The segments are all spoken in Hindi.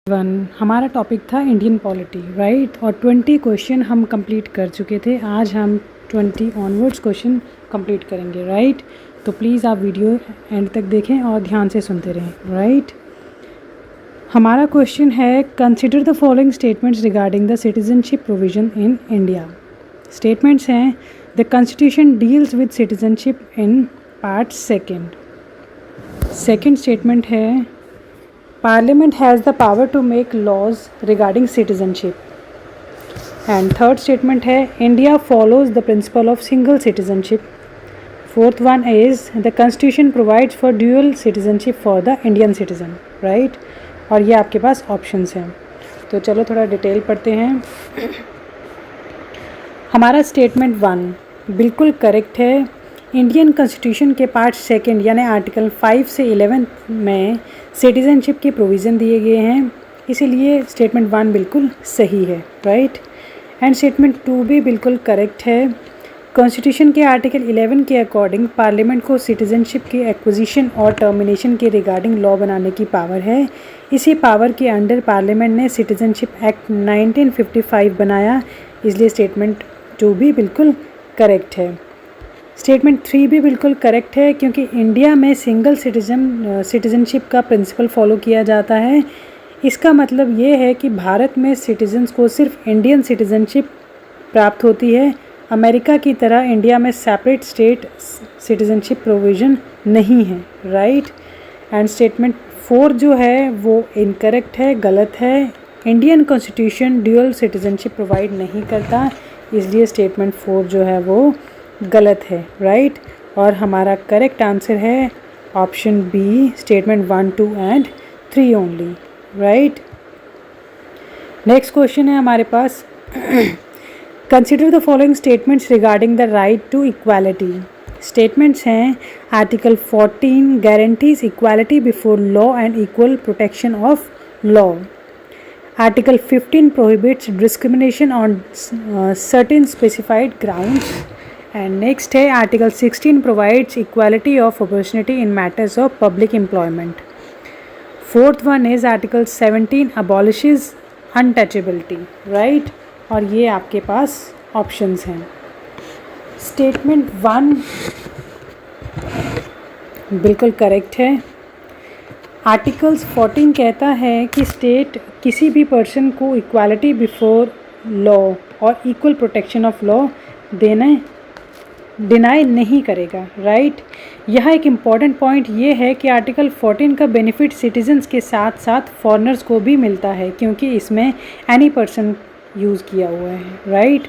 वन हमारा टॉपिक था इंडियन पॉलिटी, राइट। और 20 क्वेश्चन हम कंप्लीट कर चुके थे। आज हम 20 ऑनवर्ड्स क्वेश्चन कंप्लीट करेंगे, राइट। तो प्लीज़ आप वीडियो एंड तक देखें और ध्यान से सुनते रहें, राइट। हमारा क्वेश्चन है, consider the following statements regarding the citizenship provision in India. Statements हैं, the constitution deals with citizenship in part second. Second statement है, Parliament has the power to make laws regarding citizenship. And third statement है, India follows the principle of single citizenship. Fourth one is, the Constitution provides for dual citizenship for the Indian citizen, right? और ये आपके पास options हैं। तो चलो थोड़ा डिटेल पढ़ते हैं। हमारा स्टेटमेंट 1 बिल्कुल करेक्ट है। इंडियन कॉन्स्टिट्यूशन के पार्ट सेकेंड यानी आर्टिकल 5 से 11 में सिटीजनशिप के प्रोविज़न दिए गए हैं, इसीलिए स्टेटमेंट 1 बिल्कुल सही है, राइट। एंड स्टेटमेंट 2 भी बिल्कुल करेक्ट है। कॉन्स्टिट्यूशन के आर्टिकल 11 के अकॉर्डिंग पार्लियामेंट को सिटीजनशिप की एक्विजिशन और टर्मिनेशन के रिगार्डिंग लॉ बनाने की पावर है। इसी पावर के अंडर पार्लियामेंट ने सिटीजनशिप एक्ट 1955 बनाया, इसलिए स्टेटमेंट 2 भी बिल्कुल करेक्ट है। स्टेटमेंट 3 भी बिल्कुल करेक्ट है, क्योंकि इंडिया में सिंगल सिटीजनशिप का प्रिंसिपल फॉलो किया जाता है। इसका मतलब ये है कि भारत में सिटीजन्स को सिर्फ इंडियन सिटीजनशिप प्राप्त होती है। अमेरिका की तरह इंडिया में सेपरेट स्टेट सिटीजनशिप प्रोविज़न नहीं है, राइट। एंड स्टेटमेंट 4 जो है वो इनकरेक्ट है, गलत है। Indian constitution dual citizenship provide नहीं करता, इसलिए स्टेटमेंट 4 जो है वो गलत है, राइट। और हमारा करेक्ट आंसर है option B, statement 1, 2 and 3 only, right. Next question है हमारे पास, consider the following statements regarding the right to equality. Statements हैं, article 14 guarantees equality before law and equal protection of law. Article 15 prohibits discrimination on certain specified grounds. And next है, article 16 provides equality of opportunity in matters of public employment. Fourth one is article 17 अबॉलिशेस untouchability, right. और ये आपके पास ऑप्शंस हैं। स्टेटमेंट 1 बिल्कुल करेक्ट है। आर्टिकल्स 14 कहता है कि स्टेट किसी भी पर्सन को इक्वालिटी बिफोर लॉ और equal protection of law deny नहीं करेगा, राइट। यहाँ एक इम्पॉर्टेंट पॉइंट ये है कि आर्टिकल 14 का बेनिफिट सिटीजन्स के साथ साथ फॉरेनर्स को भी मिलता है, क्योंकि इसमें एनी पर्सन यूज़ किया हुआ है, राइट।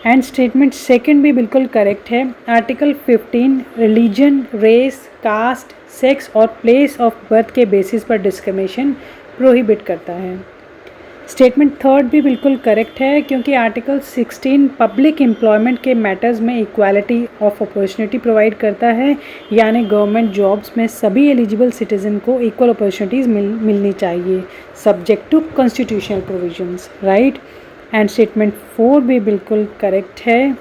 एंड स्टेटमेंट 2 भी बिल्कुल करेक्ट है। Article 15 religion, race, caste, sex और प्लेस ऑफ बर्थ के बेसिस पर डिस्क्रिमिनेशन प्रोहिबिट करता है। स्टेटमेंट 3 भी बिल्कुल करेक्ट है, क्योंकि आर्टिकल 16 पब्लिक एम्प्लॉयमेंट के मैटर्स में इक्वालिटी ऑफ अपॉर्चुनिटी प्रोवाइड करता है, यानी गवर्नमेंट जॉब्स में सभी एलिजिबल सिटीज़न को इक्वल अपॉर्चुनिटीज़ मिलनी चाहिए, subject to constitutional provisions, right. And statement 4 भी बिल्कुल करेक्ट है।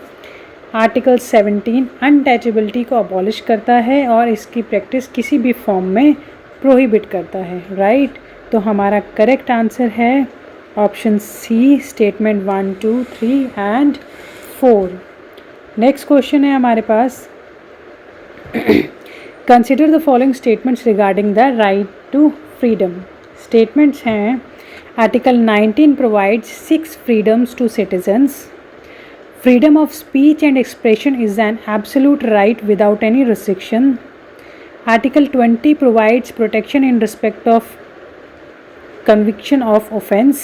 आर्टिकल 17 अनटचेबिलिटी को अबॉलिश करता है और इसकी प्रैक्टिस किसी भी फॉर्म में प्रोहिबिट करता है, राइट। तो हमारा करेक्ट आंसर है option C, statement 1, 2, 3 and 4। Next question है हमारे पास, consider the following statements regarding the right to freedom. Statements हैं, article 19 provides 6 freedoms to citizens. Freedom of speech and expression is an absolute right without any restriction. Article 20 provides protection in respect of conviction of offense,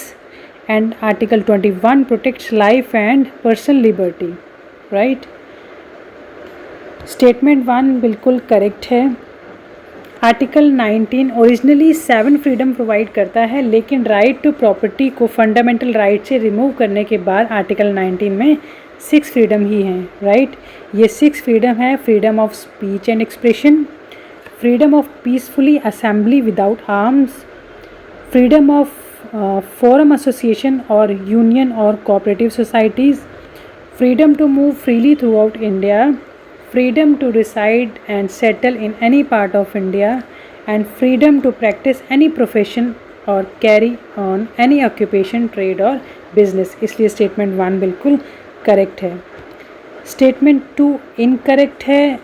and article 21 protects life and personal liberty, right. statement 1 बिल्कुल करेक्ट है। आर्टिकल 19 ओरिजिनली 7 फ्रीडम प्रोवाइड करता है, लेकिन राइट टू प्रॉपर्टी को फंडामेंटल राइट से रिमूव करने के बाद आर्टिकल 19 में 6 फ्रीडम ही हैं, राइट। ये 6 फ्रीडम है, freedom of speech and expression, freedom of peacefully assembly without arms, freedom of forum association or union or cooperative societies, freedom to move freely throughout India, freedom to reside and settle in any part of India, and freedom to practice any profession और carry on any occupation, trade और बिजनेस, इसलिए स्टेटमेंट 1 बिल्कुल करेक्ट है। स्टेटमेंट 2 इनकरेक्ट है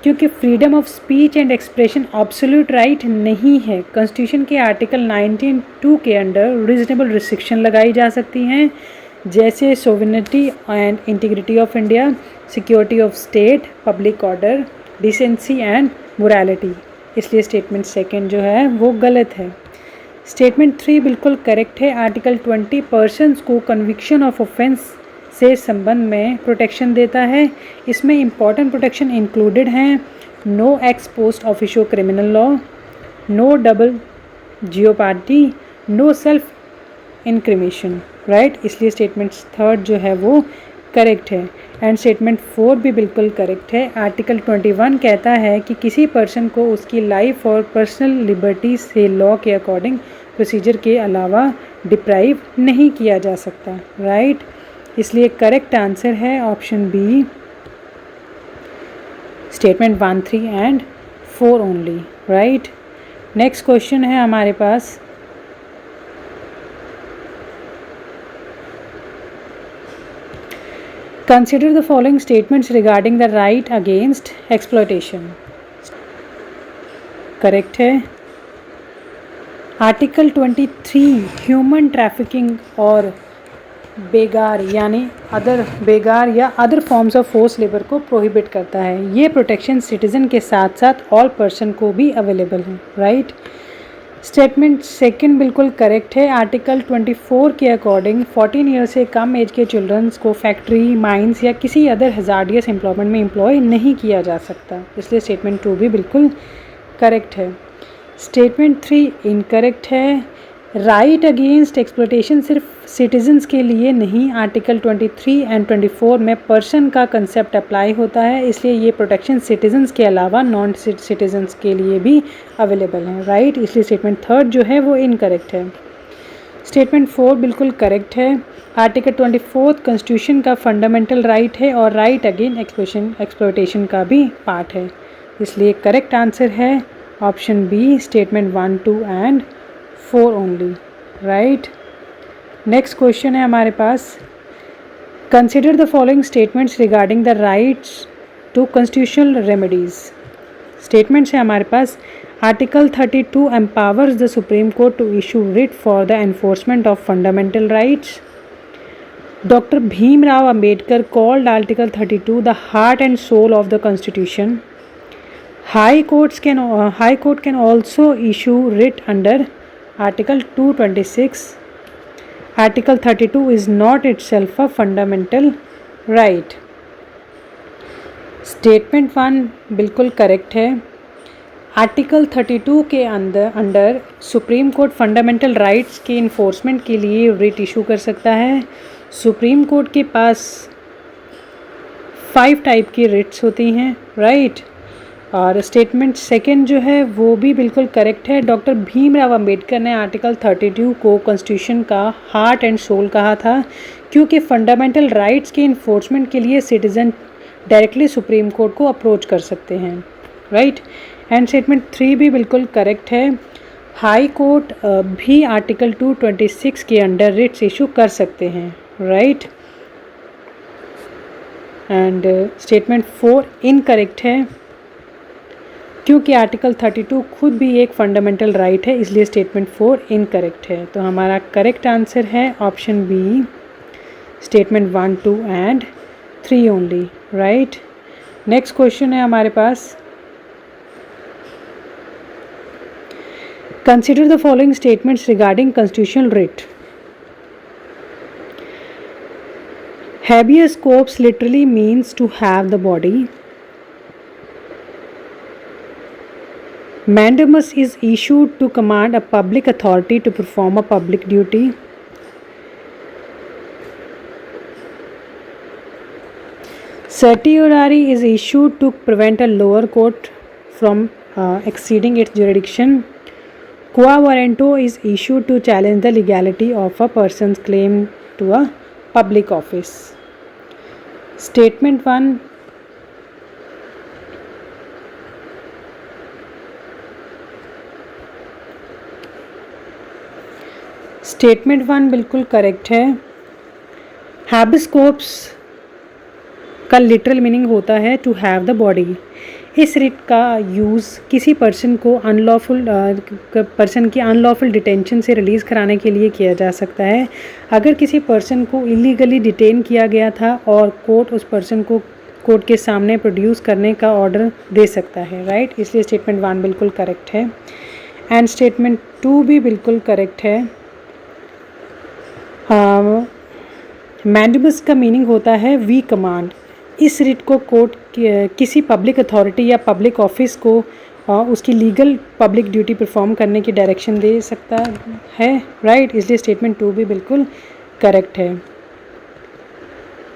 क्योंकि freedom of speech and expression absolute right नहीं है। कॉन्स्टिट्यूशन के आर्टिकल 19(2) के अंडर रीजनेबल रिस्ट्रिक्शन लगाई जा सकती हैं, जैसे sovereignty and integrity of India, security of state, public order, decency and morality, इसलिए स्टेटमेंट 2 जो है वो गलत है। स्टेटमेंट 3 बिल्कुल करेक्ट है। आर्टिकल 20 पर्सन्स को कन्विक्शन ऑफ ऑफेंस से संबंध में प्रोटेक्शन देता है। इसमें इम्पॉर्टेंट प्रोटेक्शन इंक्लूडेड हैं: no ex post officio criminal law, no double jeopardy, no self incrimination, right, इसलिए स्टेटमेंट 3 जो है वो करेक्ट है। एंड स्टेटमेंट 4 भी बिल्कुल करेक्ट है। आर्टिकल 21 कहता है कि किसी पर्सन को उसकी लाइफ और पर्सनल लिबर्टी से लॉ के अकॉर्डिंग प्रोसीजर के अलावा डिप्राइव नहीं किया जा सकता, राइट, इसलिए करेक्ट आंसर है option B, statement 1, 3 and 4 only, right. Next question है हमारे पास, consider the following statements regarding the right against exploitation, correct है। आर्टिकल 23 ह्यूमन ट्रैफिकिंग और बेगार या other forms of force labour को प्रोहिबिट करता है। ये प्रोटेक्शन सिटीजन के साथ साथ ऑल पर्सन को भी अवेलेबल है, राइट। स्टेटमेंट 2 बिल्कुल करेक्ट है। आर्टिकल 24 के अकॉर्डिंग 14 ईयर से कम एज के चिल्ड्रंस को फैक्ट्री, माइंस या किसी अदर हजार्डियस एम्प्लॉयमेंट में एम्प्लॉय नहीं किया जा सकता, इसलिए स्टेटमेंट 2 भी बिल्कुल करेक्ट है। स्टेटमेंट 3 इनकरेक्ट है। राइट अगेंस्ट एक्सप्लॉयटेशन सिर्फ सिटीजन्स के लिए नहीं, आर्टिकल 23 एंड 24 में पर्सन का कंसेप्ट अप्लाई होता है, इसलिए ये प्रोटेक्शन सिटीजन्स के अलावा नॉन सिटीजन्स के लिए भी अवेलेबल है, राइट, इसलिए स्टेटमेंट 3 जो है वो इनकरेक्ट है। स्टेटमेंट 4 बिल्कुल करेक्ट है। आर्टिकल 24 कॉन्स्टिट्यूशन का फंडामेंटल राइट है और राइट अगेंस्ट एक्सप्लॉयटेशन का भी पार्ट है, इसलिए करेक्ट आंसर है option B, statement 1, 2 and 4 only, right. Next question है हमारे पास, consider the following statements regarding the rights to constitutional remedies. Statements है हमारे पास, article 32 empowers the supreme court to issue writ for the enforcement of fundamental rights. Doctor Bhimrao Ambedkar called article 32 the heart and soul of the constitution. High court can also issue writ under Article 226. Article 32 is not itself a fundamental right. Statement 1 बिल्कुल करेक्ट है। आर्टिकल 32 के under supreme court fundamental rights के इन्फोर्समेंट के लिए रिट इशू कर सकता है। सुप्रीम कोर्ट के पास 5 टाइप की रिट्स होती हैं, राइट। और स्टेटमेंट 2 जो है वो भी बिल्कुल करेक्ट है। डॉक्टर भीमराव अंबेडकर ने आर्टिकल 32 को कॉन्स्टिट्यूशन का हार्ट एंड सोल कहा था, क्योंकि फंडामेंटल राइट्स के इन्फोर्समेंट के लिए सिटीजन डायरेक्टली सुप्रीम कोर्ट को अप्रोच कर सकते हैं, राइट। एंड स्टेटमेंट 3 भी बिल्कुल करेक्ट है। हाई कोर्ट भी आर्टिकल 226 के अंडर रिट्स इशू कर सकते हैं, राइट। एंड स्टेटमेंट 4 इनकरेक्ट है, क्योंकि आर्टिकल 32 खुद भी एक फंडामेंटल राइट है, इसलिए स्टेटमेंट 4 इनकरेक्ट है। तो हमारा करेक्ट आंसर है option B, statement 1, 2 and 3 only, right. Next question है हमारे पास, consider the following statements regarding constitutional writ. Habeas corpus literally means to have the body. Mandamus is issued to command a public authority to perform a public duty. Certiorari is issued to prevent a lower court from exceeding its jurisdiction. Quo warranto is issued to challenge the legality of a person's claim to a public office. Statement 1 statement 1 बिल्कुल करेक्ट है। हैबिस कॉर्पस का लिटरल मीनिंग होता है टू हैव द बॉडी। इस रिट का यूज़ किसी पर्सन की अनलॉफुल डिटेंशन से रिलीज़ कराने के लिए किया जा सकता है। अगर किसी पर्सन को इलीगली डिटेन किया गया था और कोर्ट उस पर्सन को कोर्ट के सामने प्रोड्यूस करने का ऑर्डर दे सकता है, राइट। इसलिए स्टेटमेंट 1 बिल्कुल करेक्ट है। एंड स्टेटमेंट 2 भी बिल्कुल करेक्ट है। मैंडेबस का मीनिंग होता है वी कमांड। इस रिट को कोर्ट किसी पब्लिक अथॉरिटी या पब्लिक ऑफिस को उसकी लीगल पब्लिक ड्यूटी परफॉर्म करने की डायरेक्शन दे सकता है, राइट। इसलिए स्टेटमेंट 2 भी बिल्कुल करेक्ट है।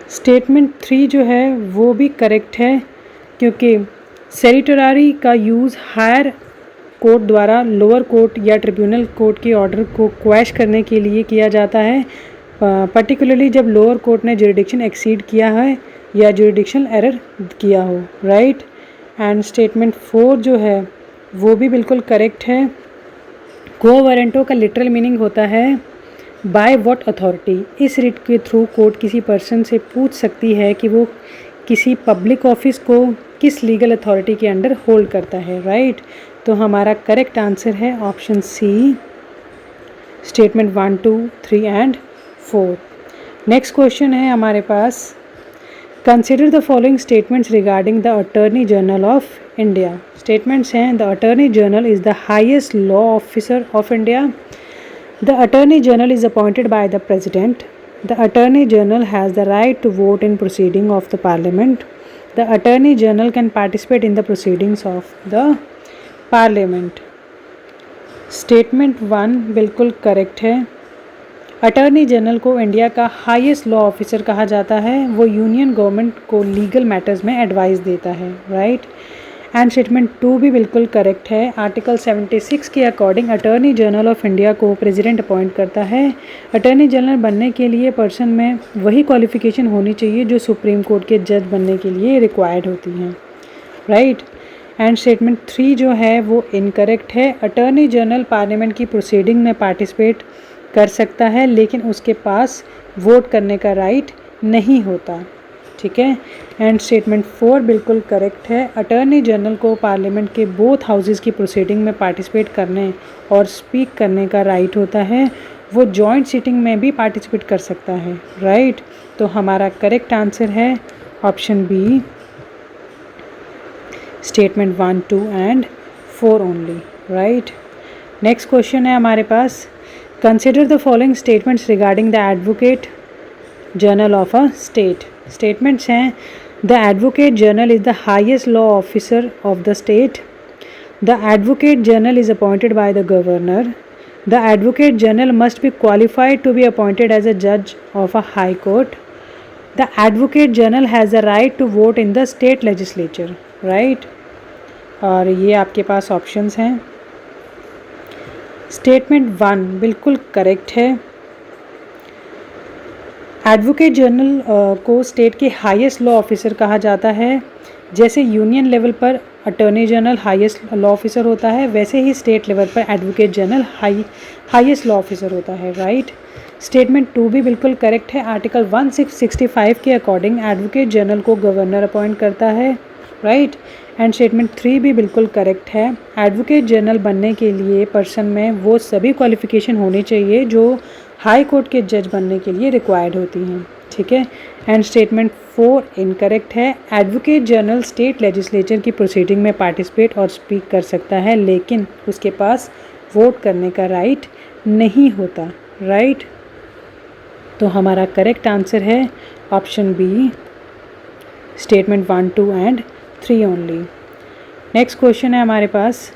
स्टेटमेंट 3 जो है वो भी करेक्ट है, क्योंकि सेरिटोरी का यूज़ हायर कोर्ट द्वारा लोअर कोर्ट या ट्रिब्यूनल कोर्ट के ऑर्डर को क्वैश करने के लिए किया जाता है, पर्टिकुलरली जब लोअर कोर्ट ने जुरिडिक्शन एक्सीड किया है या जुरिडिक्शनल एरर किया हो, राइट। एंड स्टेटमेंट 4 जो है वो भी बिल्कुल करेक्ट है। क्वो वारंटो का लिटरल मीनिंग होता है बाय व्हाट अथॉरिटी। इस रिट के थ्रू कोर्ट किसी पर्सन से पूछ सकती है कि वो किसी पब्लिक ऑफिस को किस लीगल अथॉरिटी के अंडर होल्ड करता है, राइट। तो हमारा करेक्ट आंसर है option C, statement 1, 2, 3 and 4। Next question है हमारे पास, consider the following statements regarding the attorney general of India. Statements हैं, the attorney general is the highest law officer of India. The attorney general is appointed by the president. The attorney general has the right to vote in proceeding of the parliament. The attorney general can participate in the proceedings of the parliament. Statement 1 बिल्कुल करेक्ट है। अटॉर्नी जनरल को इंडिया का हाईएस्ट लॉ ऑफिसर कहा जाता है। वो यूनियन गवर्नमेंट को लीगल मैटर्स में एडवाइस देता है, राइट। एंड स्टेटमेंट 2 भी बिल्कुल करेक्ट है। आर्टिकल 76 के according attorney general of India को प्रेसिडेंट अपॉइंट करता है। अटॉर्नी जनरल बनने के लिए पर्सन में वही क्वालिफिकेशन होनी चाहिए जो सुप्रीम कोर्ट के जज बनने के लिए रिक्वायर्ड होती हैं, राइट। एंड स्टेटमेंट 3 जो है वो इनकरेक्ट है। अटॉर्नी जनरल पार्लियामेंट की प्रोसीडिंग में पार्टिसिपेट कर सकता है, लेकिन उसके पास वोट करने का राइट नहीं होता, ठीक है। एंड स्टेटमेंट 4 बिल्कुल करेक्ट है। अटॉर्नी जनरल को पार्लियामेंट के बोथ हाउसेस की प्रोसीडिंग में पार्टिसिपेट करने और स्पीक करने का राइट होता है। वो जॉइंट सीटिंग में भी पार्टिसिपेट कर सकता है, राइट। तो हमारा करेक्ट आंसर है option B, statement 1, 2 and 4 only, right. Next question है हमारे पास, consider the following statements regarding the advocate general of a state. Statements हैं, the advocate general is the highest law officer of the state. The advocate general is appointed by the governor. The advocate general must be qualified to be appointed as a जज of a high court. The advocate general has the right to vote in the state legislature, right. और ये आपके पास ऑप्शंस हैं। स्टेटमेंट 1 बिल्कुल करेक्ट है। एडवोकेट जनरल को स्टेट के हाईएस्ट लॉ ऑफिसर कहा जाता है। जैसे यूनियन लेवल पर attorney general highest law officer होता है, वैसे ही स्टेट लेवल पर advocate general highest law officer होता है, राइट। स्टेटमेंट 2 भी बिल्कुल करेक्ट है। आर्टिकल 1665 के अकॉर्डिंग एडवोकेट जनरल को गवर्नर अपॉइंट करता है, राइट। एंड स्टेटमेंट 3 भी बिल्कुल करेक्ट है। एडवोकेट जनरल बनने के लिए पर्सन में वो सभी क्वालिफ़िकेशन होनी चाहिए जो हाई कोर्ट के जज बनने के लिए रिक्वायर्ड होती हैं, ठीक है। एंड स्टेटमेंट 4 इनकरेक्ट है। एडवोकेट जनरल स्टेट लेजिस्लेचर की प्रोसीडिंग में पार्टिसिपेट और स्पीक कर सकता है, लेकिन उसके पास वोट करने का राइट नहीं होता, राइट। तो हमारा करेक्ट आंसर है option B, statement 1, 2 and 3 only. Next question है हमारे पास,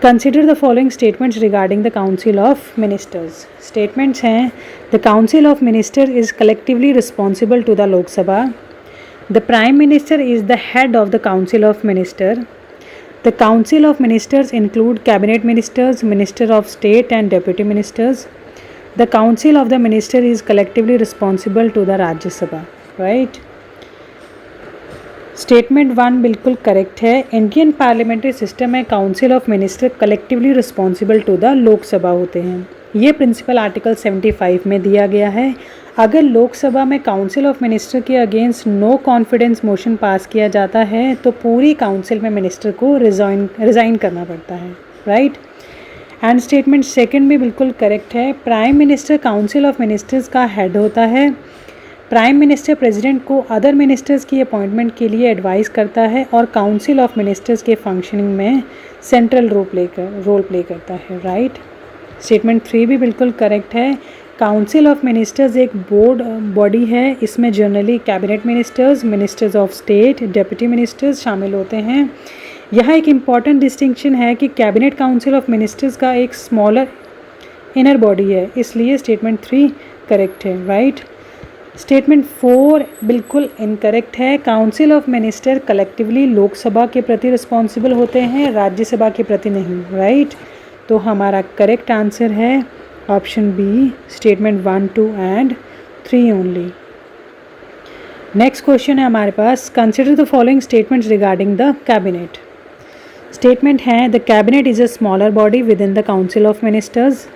consider the following statements regarding the council of ministers. Statements हैं, the council of minister is collectively responsible to the Lok Sabha. The prime minister is the head of the council of minister. The council of ministers include cabinet ministers, minister of state and deputy ministers. The council of the minister is collectively responsible to the Rajya Sabha, right. Statement 1 बिल्कुल करेक्ट है। इंडियन पार्लियामेंट्री सिस्टम में council of minister collectively responsible to the Lok Sabha होते हैं। ये प्रिंसिपल आर्टिकल 75 में दिया गया है। अगर लोकसभा में काउंसिल ऑफ मिनिस्टर के against no confidence motion pass किया जाता है तो पूरी काउंसिल में मिनिस्टर को रिज़ाइन करना पड़ता है, राइट। एंड स्टेटमेंट सेकंड भी बिल्कुल करेक्ट है। Prime minister council of ministers का हेड होता है। प्राइम मिनिस्टर प्रेसिडेंट को अदर मिनिस्टर्स की अपॉइंटमेंट के लिए एडवाइस करता है और काउंसिल ऑफ मिनिस्टर्स के फंक्शनिंग में सेंट्रल रोल प्ले करता है, राइट। स्टेटमेंट 3 भी बिल्कुल करेक्ट है। काउंसिल ऑफ मिनिस्टर्स एक बोर्ड बॉडी है। इसमें generally cabinet ministers, ministers of state, deputy ministers शामिल होते हैं। यहाँ एक इम्पॉर्टेंट डिस्टिंक्शन है कि कैबिनेट काउंसिल ऑफ मिनिस्टर्स का एक स्मॉलर इनर बॉडी है, इसलिए स्टेटमेंट 3 करेक्ट है, राइट। स्टेटमेंट 4 बिल्कुल इनकरेक्ट है। Council of minister collectively Lok Sabha के प्रति रिस्पॉन्सिबल होते हैं, राज्यसभा के प्रति नहीं, राइट। तो हमारा करेक्ट आंसर है option B, statement 1, 2 and 3 only. Next question है हमारे पास, consider the following statements regarding the cabinet. Statement है, the cabinet is a smaller body within the council of ministers.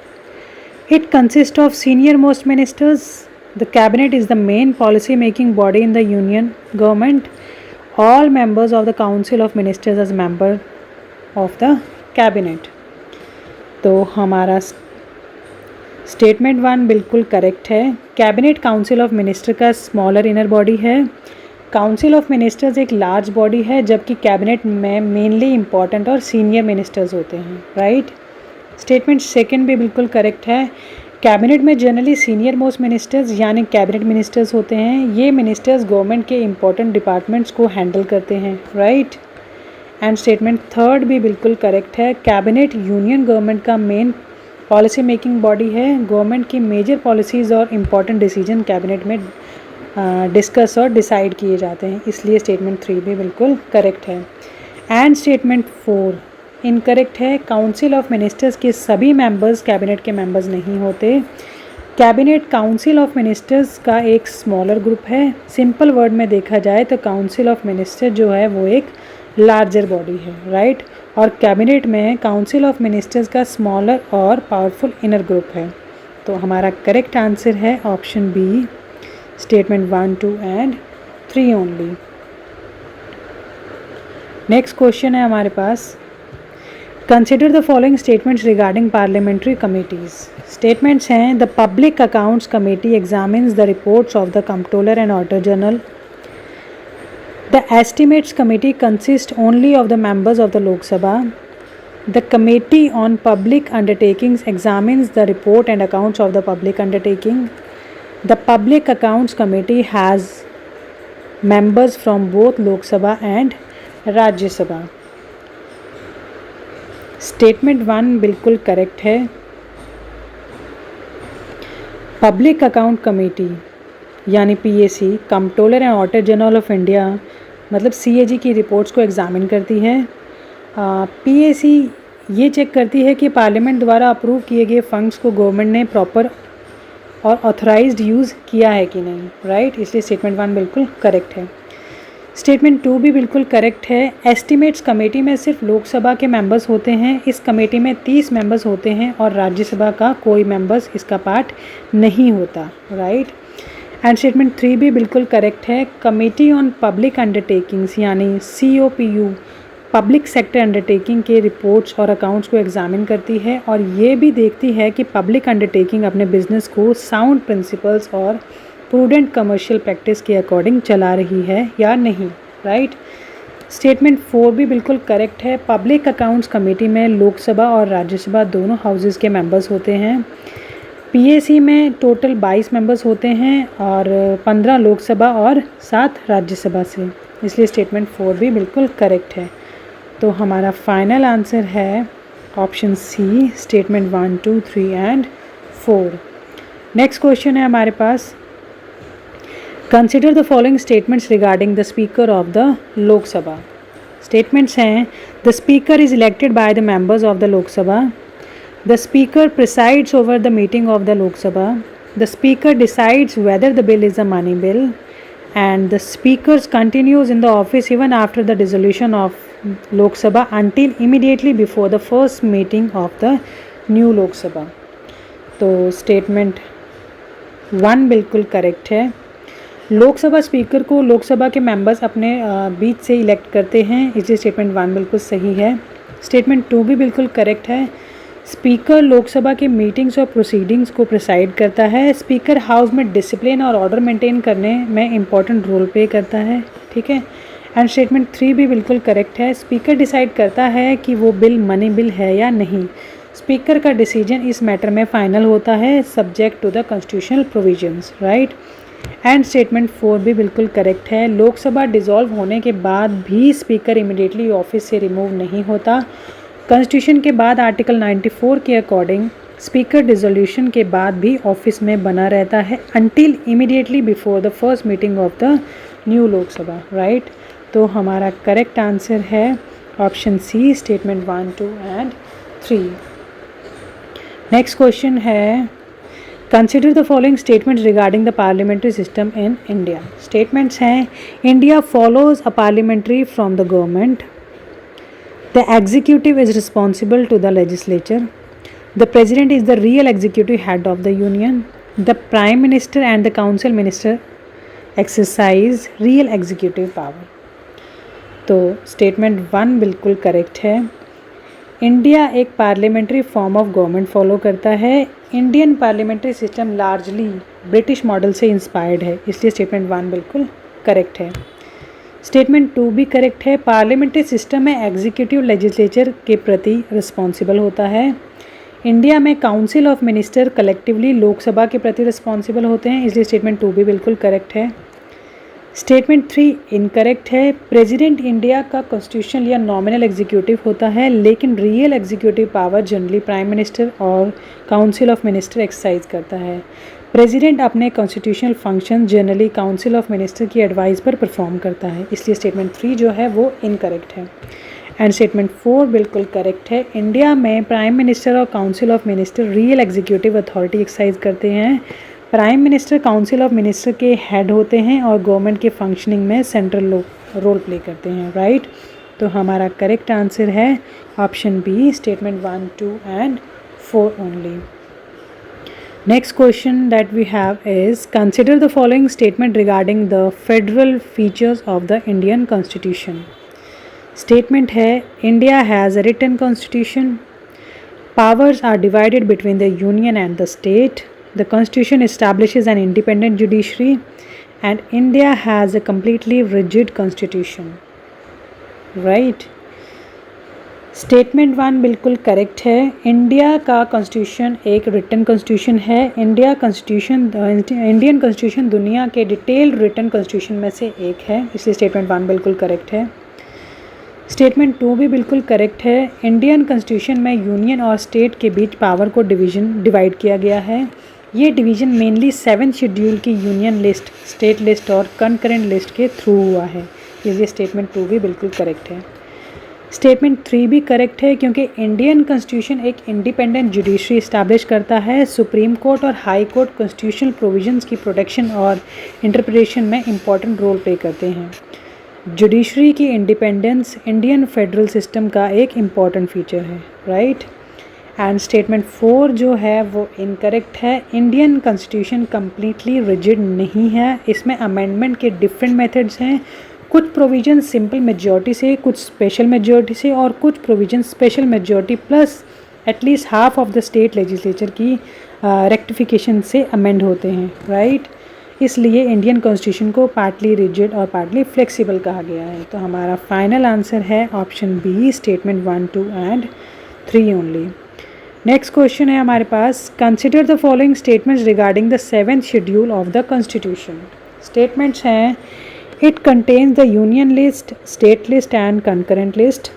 It consist of senior most ministers. The cabinet is the main policy making body in the union government. All members of the council of ministers as member of the cabinet. तो हमारा स्टेटमेंट 1 बिल्कुल करेक्ट है। कैबिनेट काउंसिल ऑफ मिनिस्टर का स्मॉलर इनर बॉडी है। काउंसिल ऑफ मिनिस्टर्स एक लार्ज बॉडी है, जबकि कैबिनेट में मेनली इंपॉर्टेंट और सीनियर मिनिस्टर्स होते हैं, राइट। स्टेटमेंट सेकंड भी बिल्कुल करेक्ट है। कैबिनेट में जनरली सीनियर मोस्ट मिनिस्टर्स यानी कैबिनेट मिनिस्टर्स होते हैं। ये मिनिस्टर्स गवर्नमेंट के इंपॉर्टेंट डिपार्टमेंट्स को हैंडल करते हैं, राइट। एंड स्टेटमेंट थर्ड भी बिल्कुल करेक्ट है। कैबिनेट यूनियन गवर्नमेंट का मेन पॉलिसी मेकिंग बॉडी है। गवर्नमेंट की मेजर पॉलिसीज़ और इम्पॉर्टेंट डिसीजन कैबिनेट में डिस्कस और डिसाइड किए जाते हैं, इसलिए स्टेटमेंट 3 भी बिल्कुल करेक्ट है। एंड स्टेटमेंट 4 इनकरेक्ट है। काउंसिल ऑफ मिनिस्टर्स के सभी मेंबर्स कैबिनेट के मेंबर्स नहीं होते। कैबिनेट काउंसिल ऑफ मिनिस्टर्स का एक स्मॉलर ग्रुप है। सिंपल वर्ड में देखा जाए तो काउंसिल ऑफ मिनिस्टर जो है वो एक लार्जर बॉडी है, राइट। और कैबिनेट में काउंसिल ऑफ मिनिस्टर्स का स्मॉलर और पावरफुल इनर ग्रुप है। तो हमारा करेक्ट आंसर है option B, statement 1, 2 and 3 only. Next question है हमारे पास, consider the following statements regarding parliamentary committees. Statements हैं, the public accounts committee examines the reports of the comptroller and auditor general. The Estimates Committee consists only of the members of the Lok Sabha. The Committee on Public Undertakings examines the report and accounts of the public undertaking. The Public Accounts Committee has members from both Lok Sabha and Rajya Sabha. Statement 1 बिल्कुल करेक्ट है। पब्लिक अकाउंट कमेटी यानी PAC comptroller and auditor general of India मतलब CAG की रिपोर्ट्स को एग्ज़ामिन करती है। PAC ये चेक करती है कि पार्लियामेंट द्वारा अप्रूव किए गए फंड्स को गवर्नमेंट ने प्रॉपर और ऑथराइज्ड यूज़ किया है कि नहीं, राइट। इसलिए स्टेटमेंट 1 बिल्कुल करेक्ट है। स्टेटमेंट 2 भी बिल्कुल करेक्ट है। एस्टिमेट्स कमेटी में सिर्फ लोकसभा के मेंबर्स होते हैं। इस कमेटी में 30 मेंबर्स होते हैं और राज्यसभा का कोई मेंबर्स इसका पार्ट नहीं होता, राइट। एंड स्टेटमेंट 3 भी बिल्कुल करेक्ट है। कमेटी ऑन पब्लिक अंडरटेकिंग्स यानी COPU पब्लिक सेक्टर अंडरटेकिंग के रिपोर्ट्स और अकाउंट्स को एग्जामिन करती है और ये भी देखती है कि पब्लिक अंडरटेकिंग अपने बिजनेस को साउंड प्रिंसिपल्स और प्रूडेंट कमर्शियल प्रैक्टिस के अकॉर्डिंग चला रही है या नहीं, राइट। स्टेटमेंट 4 भी बिल्कुल करेक्ट है। पब्लिक अकाउंट्स कमेटी में लोकसभा और राज्यसभा दोनों हाउसेस के मेंबर्स होते हैं। PAC में टोटल 22 मेंबर्स होते हैं और 15 लोकसभा और 7 राज्यसभा से, इसलिए स्टेटमेंट 4 भी बिल्कुल करेक्ट है। तो हमारा फाइनल आंसर है option C, statement 1, 2, 3 and 4। Next question है हमारे पास, consider the following statements regarding the speaker of the Lok Sabha. Statements हैं, the speaker is elected by the members of the Lok Sabha. The Speaker presides over the meeting of the Lok Sabha. The Speaker decides whether the bill is a money bill, and the Speaker continues in the office even after the dissolution of Lok Sabha until immediately before the first meeting of the new Lok Sabha. तो स्टेटमेंट 1 बिल्कुल करेक्ट है। लोकसभा स्पीकर को लोकसभा के मेंबर्स अपने बीच से इलेक्ट करते हैं, इसलिए स्टेटमेंट 1 बिल्कुल सही है। स्टेटमेंट 2 भी बिल्कुल करेक्ट है। स्पीकर लोकसभा के मीटिंग्स और प्रोसीडिंग्स को प्रिसाइड करता है। स्पीकर हाउस में डिसिप्लिन और ऑर्डर मेंटेन करने में इम्पॉर्टेंट रोल प्ले करता है, ठीक है। एंड स्टेटमेंट 3 भी बिल्कुल करेक्ट है। स्पीकर डिसाइड करता है कि वो बिल मनी बिल है या नहीं। स्पीकर का डिसीजन इस मैटर में फाइनल होता है subject to the constitutional provisions, right. And statement 4 भी बिल्कुल करेक्ट है। लोकसभा डिसॉल्व होने के बाद भी स्पीकर इमिडिएटली ऑफिस से रिमूव नहीं होता। कॉन्स्टिट्यूशन के बाद आर्टिकल 94 के अकॉर्डिंग स्पीकर डिसोल्यूशन के बाद भी ऑफिस में बना रहता है until immediately before the first meeting of the new Lok Sabha, right. तो हमारा करेक्ट आंसर है option C, statement 1, 2 and 3। Next question है, consider the following statements regarding the parliamentary system in India. Statements हैं, India follows a parliamentary from the government, the executive is responsible to the legislature, the president is the real executive head of the union, the prime minister and the council minister exercise real executive power. तो स्टेटमेंट 1 बिल्कुल करेक्ट है। इंडिया एक parliamentary form of government follow करता है। Indian parliamentary system largely British model से इंस्पायर्ड है, इसलिए स्टेटमेंट 1 बिल्कुल करेक्ट है। स्टेटमेंट 2 भी करेक्ट है। पार्लियामेंट्री सिस्टम में एग्जीक्यूटिव लेजिस्लेचर के प्रति रिस्पॉन्सिबल होता है। इंडिया में council of minister collectively Lok Sabha के प्रति रिस्पॉन्सिबल होते हैं, इसलिए स्टेटमेंट 2 भी बिल्कुल करेक्ट है। स्टेटमेंट 3 इनकरेक्ट है। प्रेसिडेंट इंडिया का कॉन्स्टिट्यूशनल या नॉमिनल एग्जीक्यूटिव होता है, लेकिन real executive power generally prime minister और काउंसिल ऑफ मिनिस्टर एक्सरसाइज करता है। प्रेसिडेंट अपने constitutional function generally council of minister की एडवाइस पर परफॉर्म करता है, इसलिए स्टेटमेंट 3 जो है वो इनकरेक्ट है। एंड स्टेटमेंट 4 बिल्कुल करेक्ट है। इंडिया में प्राइम मिनिस्टर और council of minister real executive authority exercise करते हैं। Prime minister council of minister के हेड होते हैं और गवर्नमेंट के फंक्शनिंग में सेंट्रल रोल प्ले करते हैं, राइट। तो हमारा करेक्ट आंसर है option B, statement 1, 2 and 4 only. Next question that we have is, consider the following statement regarding the federal features of the Indian constitution. Statement है, India has a written constitution, powers are divided between the union and the state, the constitution establishes an independent judiciary, and India has a completely rigid constitution, right। Statement 1 बिल्कुल करेक्ट है। इंडिया का कॉन्स्टिट्यूशन एक रिटन कॉन्स्टिट्यूशन है। इंडियन कॉन्स्टिट्यूशन दुनिया के डिटेल्ड रिटन कॉन्स्टिट्यूशन में से एक है, इसलिए स्टेटमेंट 1 बिल्कुल करेक्ट है। स्टेटमेंट 2 भी बिल्कुल करेक्ट है। इंडियन कॉन्स्टिट्यूशन में यूनियन और स्टेट के बीच पावर को डिवाइड किया गया है। ये डिवीज़न मेनली 7th शेड्यूल की यूनियन लिस्ट, स्टेट लिस्ट और कंकरेंट लिस्ट के थ्रू हुआ है, इसलिए स्टेटमेंट 2 भी बिल्कुल करेक्ट है। स्टेटमेंट 3 भी करेक्ट है क्योंकि इंडियन कॉन्स्टिट्यूशन एक इंडिपेंडेंट जुडिशरी इस्टेब्लिश करता है। सुप्रीम कोर्ट और हाई कोर्ट कॉन्स्टिट्यूशनल प्रोविजंस की प्रोटेक्शन और इंटरप्रिटेशन में इंपॉर्टेंट रोल प्ले करते हैं। जुडिशरी की इंडिपेंडेंस इंडियन फेडरल सिस्टम का एक इम्पॉर्टेंट फीचर है, राइट। एंड स्टेटमेंट 4 जो है वो इनकरेक्ट है। इंडियन कॉन्स्टिट्यूशन कम्प्लीटली रिजिड नहीं है, इसमें अमेंडमेंट के डिफरेंट मेथड्स हैं। कुछ प्रोविजन सिंपल मेजॉरिटी से, कुछ स्पेशल मेजॉरिटी से और कुछ provision special majority plus at least half of the state legislature की रेक्टिफिकेशन से अमेंड होते हैं, राइट। इसलिए इंडियन कॉन्स्टिट्यूशन को पार्टली रिजिड और पार्टली फ्लेक्सिबल कहा गया है। तो हमारा फाइनल आंसर है option B, statement 1, 2 and 3 only. Next question है हमारे पास, consider the following statements regarding the 7th schedule of the constitution. Statements हैं, it contains the union list, state list and concurrent list.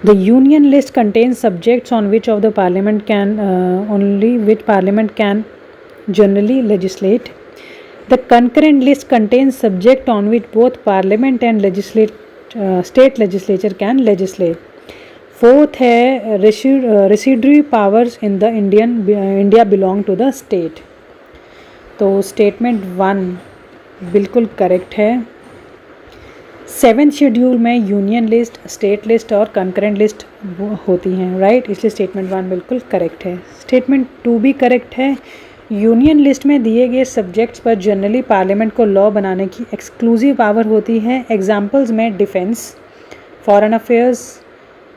The union list contains subjects on which of the parliament can only which parliament can generally legislate. The concurrent list contains subject on which both parliament and state legislature can legislate. Fourth है residuary powers in the India belong to the state. तो statement 1 बिल्कुल करेक्ट है। 7th शेड्यूल में यूनियन लिस्ट, स्टेट लिस्ट और कंकरेंट लिस्ट होती हैं, राइट। इसलिए स्टेटमेंट 1 बिल्कुल करेक्ट है। स्टेटमेंट 2 भी करेक्ट है। यूनियन लिस्ट में दिए गए सब्जेक्ट्स पर जनरली पार्लियामेंट को लॉ बनाने की एक्सक्लूसिव पावर होती है। एग्जाम्पल्स में defence, foreign affairs,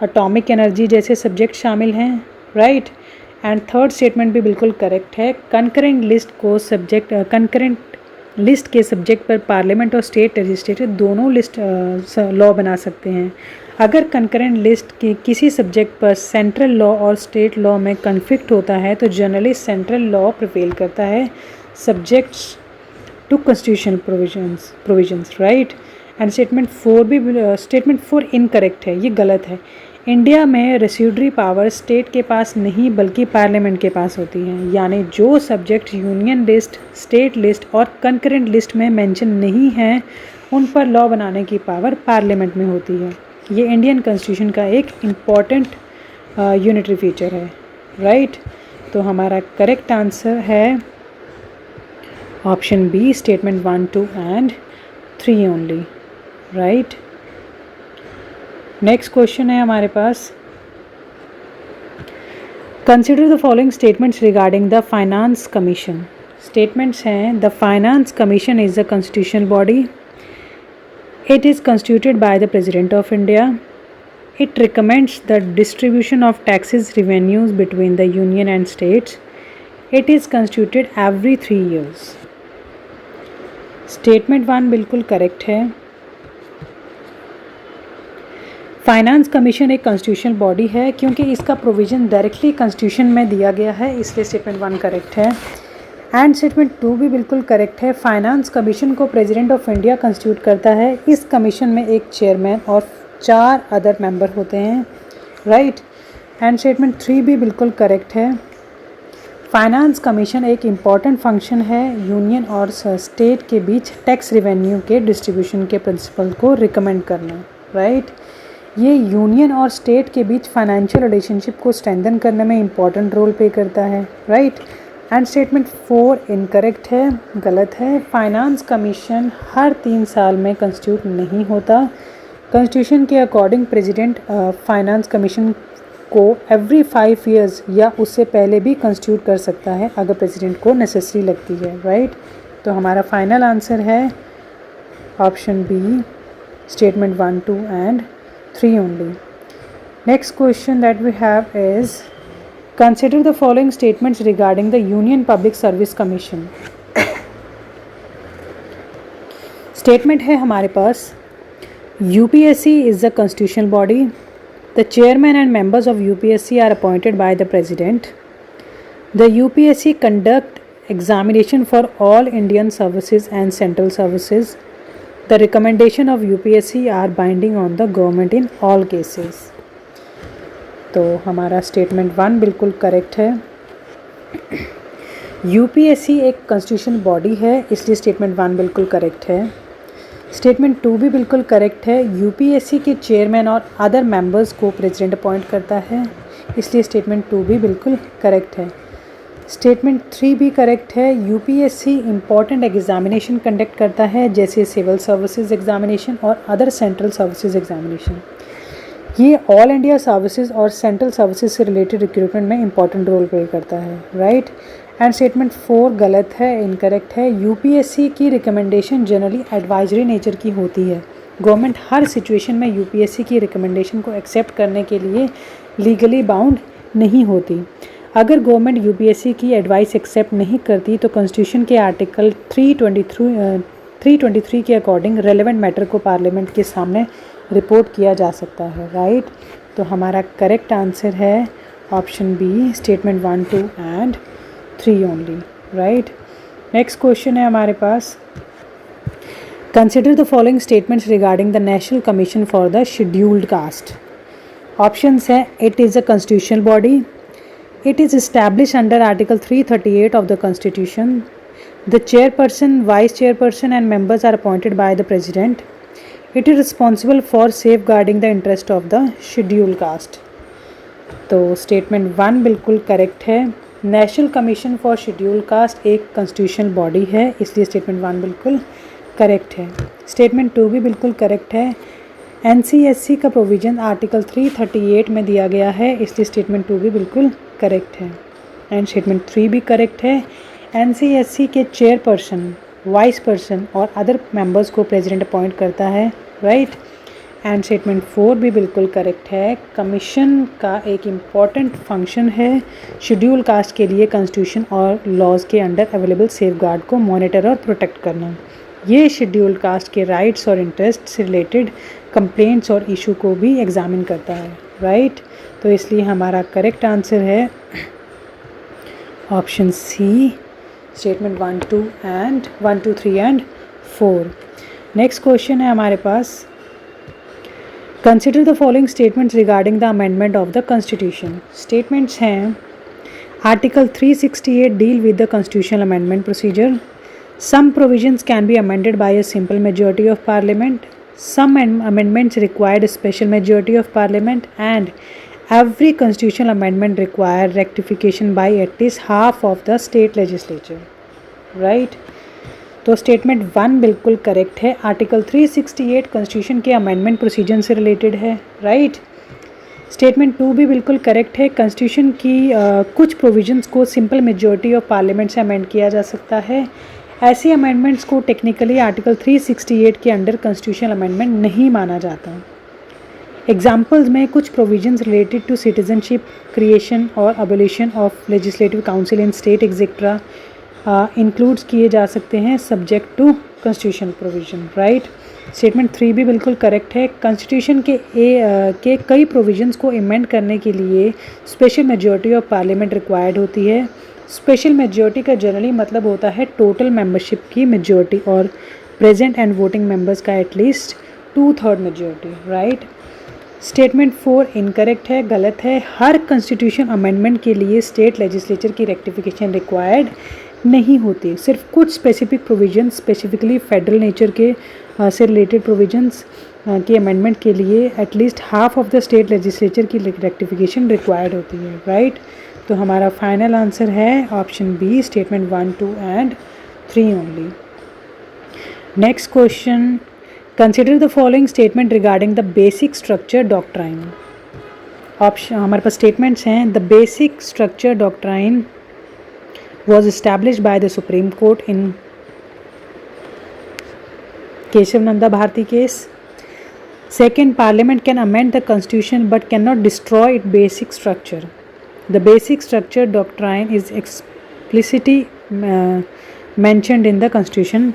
atomic energy जैसे सब्जेक्ट शामिल हैं, राइट। एंड थर्ड स्टेटमेंट भी बिल्कुल करेक्ट है। कंकरेंट लिस्ट के सब्जेक्ट पर पार्लियामेंट और स्टेट लेजिस्लेचर दोनों लिस्ट लॉ बना सकते हैं। अगर कंकरेंट लिस्ट के किसी सब्जेक्ट पर सेंट्रल लॉ और स्टेट लॉ में कन्फ्लिक्ट होता है तो जनरली सेंट्रल लॉ प्रिवेल करता है subjects to constitutional provisions, right. And statement 4 incorrect है, ये गलत है। इंडिया में रेसिड्यूरी पावर स्टेट के पास नहीं बल्कि पार्लियामेंट के पास होती हैं, यानी जो subject union list, state list और कंकरेंट लिस्ट में मेंशन नहीं हैं उन पर लॉ बनाने की पावर पार्लियामेंट में होती है। ये इंडियन कॉन्स्टिट्यूशन का एक इम्पॉर्टेंट यूनिटरी फीचर है, राइट। तो हमारा करेक्ट आंसर है option B, statement 1, 2 and 3 only, right. Next question है हमारे पास, consider the following statements regarding the finance commission. Statements हैं, the finance commission is the constitutional body, it is constituted by the president of India, it recommends the distribution of taxes revenues between the union and states, it is constituted every 3 years। Statement 1 बिल्कुल करेक्ट है। फाइनेंस कमीशन एक कॉन्स्टिट्यूशनल बॉडी है क्योंकि इसका प्रोविज़न डायरेक्टली कॉन्स्टिट्यूशन में दिया गया है, इसलिए स्टेटमेंट 1 करेक्ट है। एंड स्टेटमेंट 2 भी बिल्कुल करेक्ट है। फाइनेंस कमीशन को प्रेसिडेंट ऑफ इंडिया कंस्टिट्यूट करता है। इस कमीशन में एक चेयरमैन और 4 अदर मेंबर होते हैं, राइट। एंड स्टेटमेंट 3 भी बिल्कुल करेक्ट है। फाइनेंस कमीशन एक इम्पॉर्टेंट फंक्शन है यूनियन और स्टेट के बीच टैक्स रेवेन्यू के डिस्ट्रीब्यूशन के प्रिंसिपल को रिकमेंड करना, राइट। ये यूनियन और स्टेट के बीच फाइनेंशियल रिलेशनशिप को स्ट्रेंथन करने में इम्पॉर्टेंट रोल प्ले करता है, राइट। एंड स्टेटमेंट 4 इनकरेक्ट है, गलत है। फाइनेंस कमीशन हर 3 साल में कंस्टिट्यूट नहीं होता। कॉन्स्टिट्यूशन के अकॉर्डिंग प्रेसिडेंट फाइनेंस कमीशन को एवरी 5 years या उससे पहले भी कंस्टिट्यूट कर सकता है अगर प्रेसिडेंट को नेसेसरी लगती है, राइट। तो हमारा फाइनल आंसर है option B, statement 1, 2 and 3 only. Next question that we have is, consider the following statements regarding the Union Public Service Commission. Statement है हमारे पास, UPSC is the constitutional body. The chairman and members of UPSC are appointed by the president. The UPSC conduct examination for all Indian services and central services. The recommendation of UPSC are binding on the government in all cases. तो हमारा स्टेटमेंट 1 बिल्कुल करेक्ट है। UPSC एक कॉन्स्टिट्यूशनल बॉडी है, इसलिए स्टेटमेंट 1 बिल्कुल करेक्ट है। स्टेटमेंट 2 भी बिल्कुल करेक्ट है। UPSC के चेयरमैन और अदर मेंबर्स को प्रेसिडेंट अपॉइंट करता है, इसलिए स्टेटमेंट 2 भी बिल्कुल करेक्ट है। स्टेटमेंट 3 भी करेक्ट है। UPSC इम्पॉर्टेंट एग्जामिनेशन कंडक्ट करता है जैसे सिविल सर्विसेज एग्जामिनेशन और अदर सेंट्रल सर्विसेज एग्जामिनेशन। ये ऑल इंडिया सर्विसेज और सेंट्रल सर्विसेज से रिलेटेड रिक्रूटमेंट में इंपॉर्टेंट रोल प्ले करता है, राइट। एंड स्टेटमेंट 4 गलत है, इनकरेक्ट है। UPSC की रिकमेंडेशन जनरली एडवाइजरी नेचर की होती है। गवर्नमेंट हर सिचुएशन में UPSC की रिकमेंडेशन को एक्सेप्ट करने के लिए लीगली बाउंड नहीं होती। अगर गवर्नमेंट UPSC की एडवाइस एक्सेप्ट नहीं करती तो कॉन्स्टिट्यूशन के आर्टिकल 323 के अकॉर्डिंग रेलेवेंट मैटर को पार्लियामेंट के सामने रिपोर्ट किया जा सकता है, राइट। तो हमारा करेक्ट आंसर है option B, statement 1, 2 and 3 only, right. Next question है हमारे पास, consider the following statements regarding the national commission for the scheduled caste. Options है, it is a constitutional body, it is established under Article 338 of the Constitution. The chairperson, vice chairperson and members are appointed by the president. It is responsible for safeguarding the interest of the scheduled caste. तो स्टेटमेंट 1 बिल्कुल करेक्ट है। National commission for scheduled caste एक कॉन्स्टिट्यूशनल बॉडी है, इसलिए स्टेटमेंट 1 बिल्कुल करेक्ट है। स्टेटमेंट 2 भी बिल्कुल करेक्ट है। NCSC का प्रोविज़न आर्टिकल 338 में दिया गया है, इसलिए स्टेटमेंट 2 भी बिल्कुल करेक्ट है। एंड स्टेटमेंट 3 भी करेक्ट है। NCSC के चेयरपर्सन, वाइस पर्सन और अदर मेंबर्स को प्रेसिडेंट अपॉइंट करता है, राइट। एंड स्टेटमेंट 4 भी बिल्कुल करेक्ट है। कमीशन का एक इम्पॉर्टेंट फंक्शन है शेड्यूल कास्ट के लिए कॉन्स्टिट्यूशन और लॉज के अंडर अवेलेबल सेफगार्ड को मॉनिटर और प्रोटेक्ट करना। ये शेड्यूल कास्ट के राइट्स और इंटरेस्ट से रिलेटेड कंप्लेंट्स और इशू को भी एग्जामिन करता है, राइट। तो इसलिए हमारा करेक्ट आंसर है option C, statement 1, 2, 3 and 4। Next question है हमारे पास, consider the following statements regarding the amendment of the constitution. Statements हैं article 368 deal with the constitutional amendment procedure. Some provisions can be amended by a simple majority of parliament. Some amendments required a special majority of parliament, and every constitutional amendment required rectification by at least half of the state legislature. Right? तो स्टेटमेंट 1 बिल्कुल करेक्ट है। आर्टिकल 368 कॉन्स्टिट्यूशन के अमेंडमेंट प्रोसीजर से रिलेटेड है, राइट। स्टेटमेंट 2 भी बिल्कुल करेक्ट है। कॉन्स्टिट्यूशन की कुछ प्रोविजंस को सिंपल मेजॉरिटी ऑफ पार्लियामेंट से अमेंड किया जा सकता है। ऐसी अमेंडमेंट्स को टेक्निकली आर्टिकल 368 के अंडर कॉन्स्टिट्यूशनल अमेंडमेंट नहीं माना जाता। एग्जाम्पल्स में कुछ provisions related to citizenship, creation और abolition of legislative council in state etcetera includes किए जा सकते हैं subject to constitution provision, right. Statement 3 भी बिल्कुल करेक्ट है। कॉन्स्टिट्यूशन के कई प्रोविजंस को अमेंड करने के लिए special majority of parliament required होती है। स्पेशल मेजॉरिटी का जनरली मतलब होता है टोटल मेंबरशिप की मेजॉरिटी और प्रेजेंट एंड वोटिंग मेंबर्स का at least 2/3 majority, right. Statement 4 incorrect है, गलत है। हर कॉन्स्टिट्यूशन अमेंडमेंट के लिए स्टेट लेजिस्लेचर की रेक्टिफिकेशन रिक्वायर्ड नहीं होती। सिर्फ कुछ specific provisions, specifically federal nature के से रिलेटेड प्रोविजंस के अमेंडमेंट के लिए at least half of the state legislature की रेक्टिफिकेशन रिक्वायर्ड होती है, राइट। तो हमारा फाइनल आंसर है option B, statement 1, 2 and 3 only. Next question, consider the following statement regarding the basic structure doctrine. Option हमारे पास स्टेटमेंट्स हैं, the basic structure doctrine was established by the Supreme Court in Keshav Nanda Bharti case. Second, Parliament can amend the Constitution but cannot destroy its basic structure. The basic structure doctrine is explicitly mentioned in the Constitution.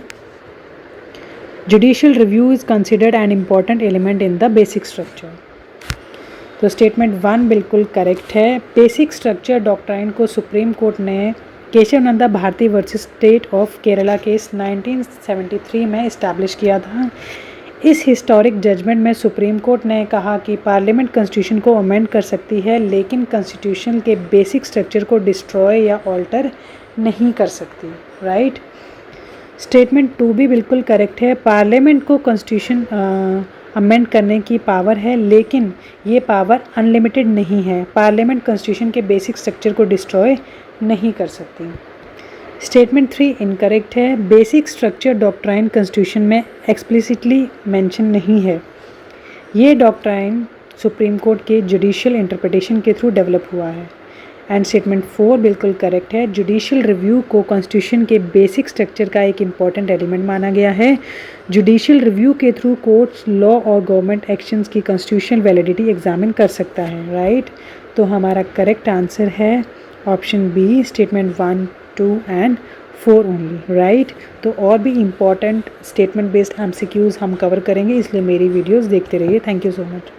Judicial review is considered an important element in the basic structure. तो स्टेटमेंट 1 बिल्कुल करेक्ट है। बेसिक स्ट्रक्चर डॉक्ट्राइन को सुप्रीम कोर्ट ने Kesavananda Bharati versus state of Kerala case 1973 में इस्टेब्लिश किया था। इस हिस्टोरिक जजमेंट में सुप्रीम कोर्ट ने कहा कि पार्लियामेंट कॉन्स्टिट्यूशन को अमेंड कर सकती है, लेकिन कॉन्स्टिट्यूशन के बेसिक स्ट्रक्चर को डिस्ट्रॉय या ऑल्टर नहीं कर सकती, राइट। स्टेटमेंट 2 भी बिल्कुल करेक्ट है। पार्लियामेंट को कॉन्स्टिट्यूशन अमेंड करने की पावर है, लेकिन ये पावर अनलिमिटेड नहीं है। पार्लियामेंट कॉन्स्टिट्यूशन के बेसिक स्ट्रक्चर को डिस्ट्रॉय नहीं कर सकती। स्टेटमेंट 3 इनकरेक्ट है। बेसिक स्ट्रक्चर डॉक्ट्राइन कॉन्स्टिट्यूशन में एक्सप्लिसिटली मेंशन नहीं है। ये डॉक्ट्राइन सुप्रीम कोर्ट के जुडिशियल इंटरप्रिटेशन के थ्रू डेवलप हुआ है। एंड स्टेटमेंट 4 बिल्कुल करेक्ट है। जुडिशियल रिव्यू को कॉन्स्टिट्यूशन के बेसिक स्ट्रक्चर का एक इम्पॉर्टेंट एलिमेंट माना गया है। जुडिशियल रिव्यू के थ्रू कोर्ट्स लॉ और गवर्नमेंट एक्शंस की कॉन्स्टिट्यूशनल वैलिडिटी एग्जामिन कर सकता है, राइट। तो हमारा करेक्ट आंसर है option B, statement 1, 2 and 4 only, right. तो और भी इम्पॉर्टेंट स्टेटमेंट बेस्ड MCQs हम कवर करेंगे, इसलिए मेरी वीडियोस देखते रहिए। Thank you so much.